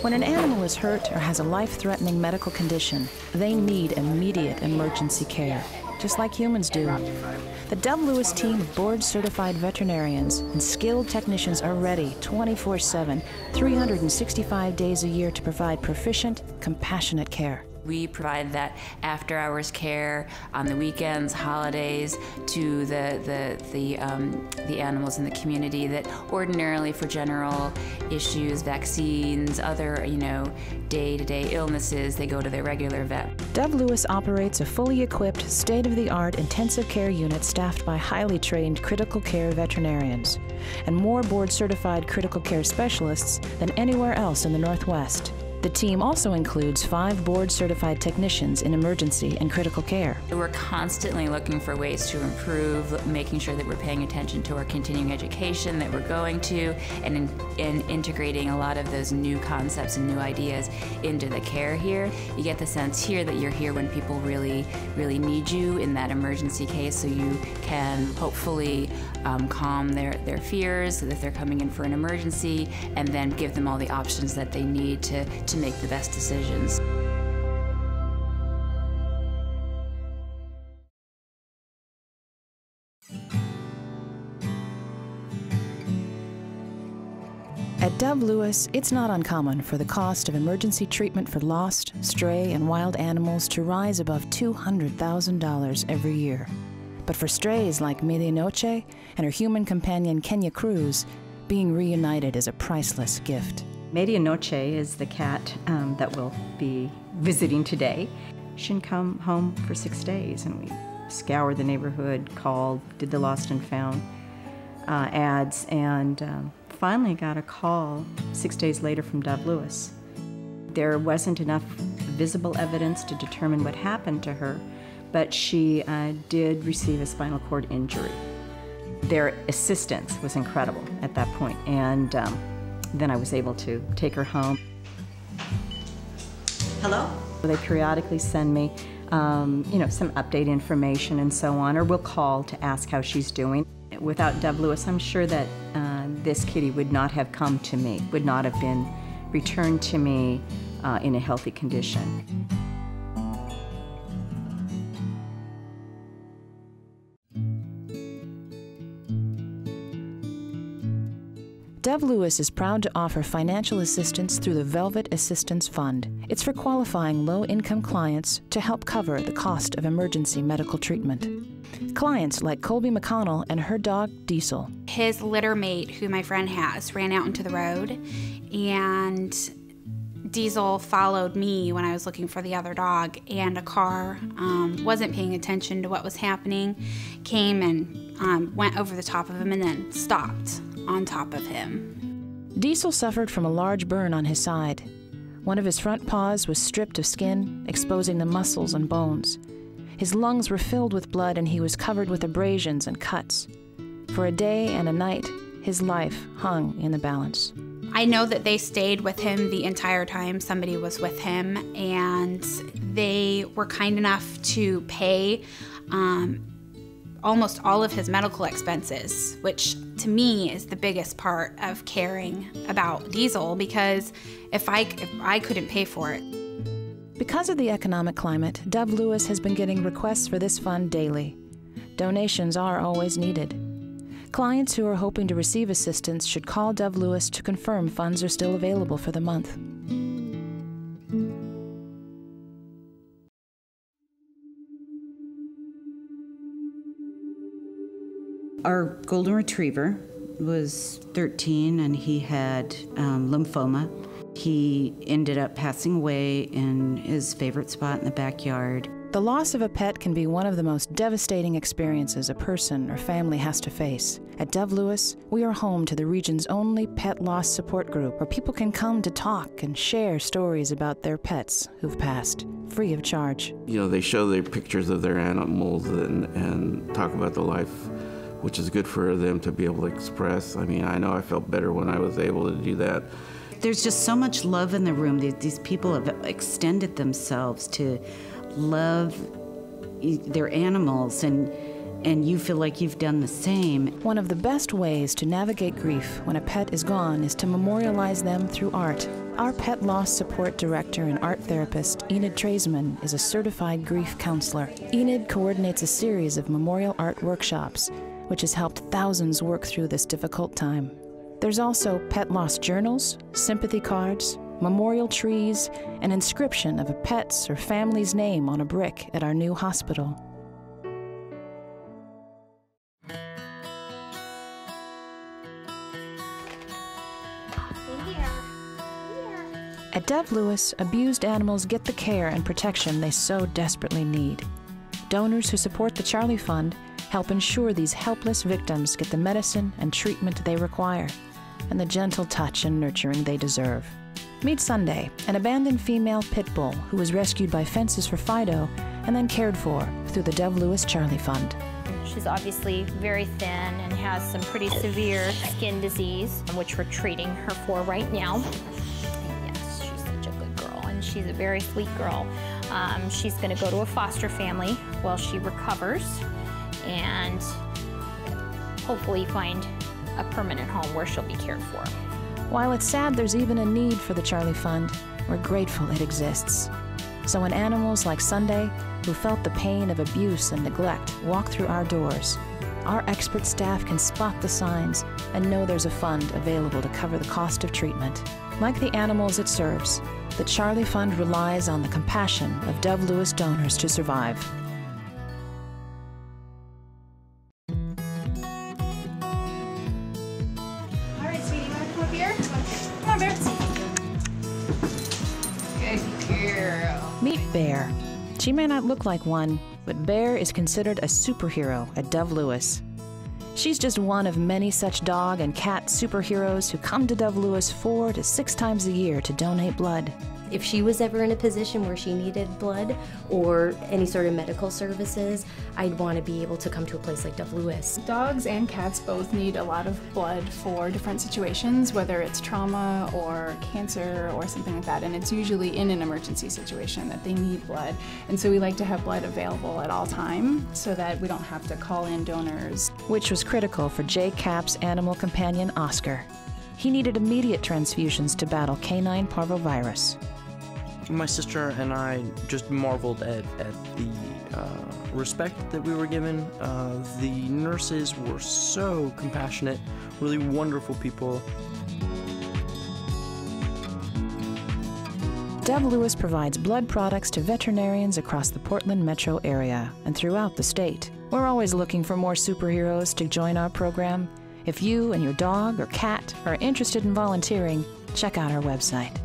When an animal is hurt or has a life-threatening medical condition, they need immediate emergency care, just like humans do. The DoveLewis team of board-certified veterinarians and skilled technicians are ready 24/7, 365 days a year to provide proficient, compassionate care. We provide that after-hours care on the weekends, holidays, to the animals in the community that ordinarily, for general issues, vaccines, other day-to-day illnesses, they go to their regular vet. DoveLewis operates a fully equipped, state-of-the-art intensive care unit staffed by highly trained critical care veterinarians and more board-certified critical care specialists than anywhere else in the Northwest. The team also includes 5 board-certified technicians in emergency and critical care. We're constantly looking for ways to improve, making sure that we're paying attention to our continuing education that we're going to, and integrating a lot of those new concepts and new ideas into the care here. You get the sense here that you're here when people really, really need you in that emergency case, so you can hopefully calm their fears that they're coming in for an emergency, and then give them all the options that they need to make the best decisions. At DoveLewis, it's not uncommon for the cost of emergency treatment for lost, stray, and wild animals to rise above $200,000 every year. But for strays like Medianoche and her human companion Kenya Cruz, being reunited is a priceless gift. Medianoche is the cat that we'll be visiting today. She didn't come home for 6 days, and we scoured the neighborhood, called, did the lost and found ads, and finally got a call 6 days later from DoveLewis. There wasn't enough visible evidence to determine what happened to her, but she did receive a spinal cord injury. Their assistance was incredible at that point, and then I was able to take her home. Hello? They periodically send me, some update information and so on, or we'll call to ask how she's doing. Without DoveLewis, I'm sure that this kitty would not have come to me, would not have been returned to me in a healthy condition. DoveLewis is proud to offer financial assistance through the Velvet Assistance Fund. It's for qualifying low-income clients to help cover the cost of emergency medical treatment. Clients like Colby McConnell and her dog, Diesel. His litter mate, who my friend has, ran out into the road, and Diesel followed me when I was looking for the other dog, and a car wasn't paying attention to what was happening, came and went over the top of him and then stopped on top of him. Diesel suffered from a large burn on his side. One of his front paws was stripped of skin, exposing the muscles and bones. His lungs were filled with blood and he was covered with abrasions and cuts. For a day and a night, his life hung in the balance. I know that they stayed with him the entire time somebody was with him, and they were kind enough to pay almost all of his medical expenses, which to me is the biggest part of caring about Diesel, because if I couldn't pay for it. Because of the economic climate, DoveLewis has been getting requests for this fund daily. Donations are always needed. Clients who are hoping to receive assistance should call DoveLewis to confirm funds are still available for the month. Our golden retriever was 13 and he had lymphoma. He ended up passing away in his favorite spot in the backyard. The loss of a pet can be one of the most devastating experiences a person or family has to face. At DoveLewis, we are home to the region's only pet loss support group where people can come to talk and share stories about their pets who've passed, free of charge. You know, they show their pictures of their animals and talk about the life, which is good for them to be able to express. I mean, I know I felt better when I was able to do that. There's just so much love in the room. These people have extended themselves to love their animals, and and you feel like you've done the same. One of the best ways to navigate grief when a pet is gone is to memorialize them through art. Our pet loss support director and art therapist, Enid Treisman, is a certified grief counselor. Enid coordinates a series of memorial art workshops, which has helped thousands work through this difficult time. There's also pet loss journals, sympathy cards, memorial trees, an inscription of a pet's or family's name on a brick at our new hospital. At DoveLewis, abused animals get the care and protection they so desperately need. Donors who support the Charlie Fund help ensure these helpless victims get the medicine and treatment they require, and the gentle touch and nurturing they deserve. Meet Sunday, an abandoned female pit bull who was rescued by Fences for Fido and then cared for through the DoveLewis Charlie Fund. She's obviously very thin and has some pretty severe skin disease, which we're treating her for right now. Yes, she's such a good girl, and she's a very sweet girl. She's going to go to a foster family while she recovers and hopefully find a permanent home where she'll be cared for. While it's sad there's even a need for the Charlie Fund, we're grateful it exists. So when animals like Sunday, who felt the pain of abuse and neglect, walk through our doors, our expert staff can spot the signs and know there's a fund available to cover the cost of treatment. Like the animals it serves, the Charlie Fund relies on the compassion of DoveLewis donors to survive. All right, sweetie, you want to come up here? Come on, Bear. Good girl. Meet Bear. She may not look like one, but Bear is considered a superhero at DoveLewis. She's just one of many such dog and cat superheroes who come to DoveLewis 4 to 6 times a year to donate blood. If she was ever in a position where she needed blood or any sort of medical services, I'd want to be able to come to a place like DoveLewis. Dogs and cats both need a lot of blood for different situations, whether it's trauma or cancer or something like that, and it's usually in an emergency situation that they need blood. And so we like to have blood available at all times so that we don't have to call in donors. Which was critical for J. Cap's animal companion, Oscar. He needed immediate transfusions to battle canine parvovirus. My sister and I just marveled at the respect that we were given. The nurses were so compassionate, really wonderful people. DoveLewis provides blood products to veterinarians across the Portland metro area and throughout the state. We're always looking for more superheroes to join our program. If you and your dog or cat are interested in volunteering, check out our website.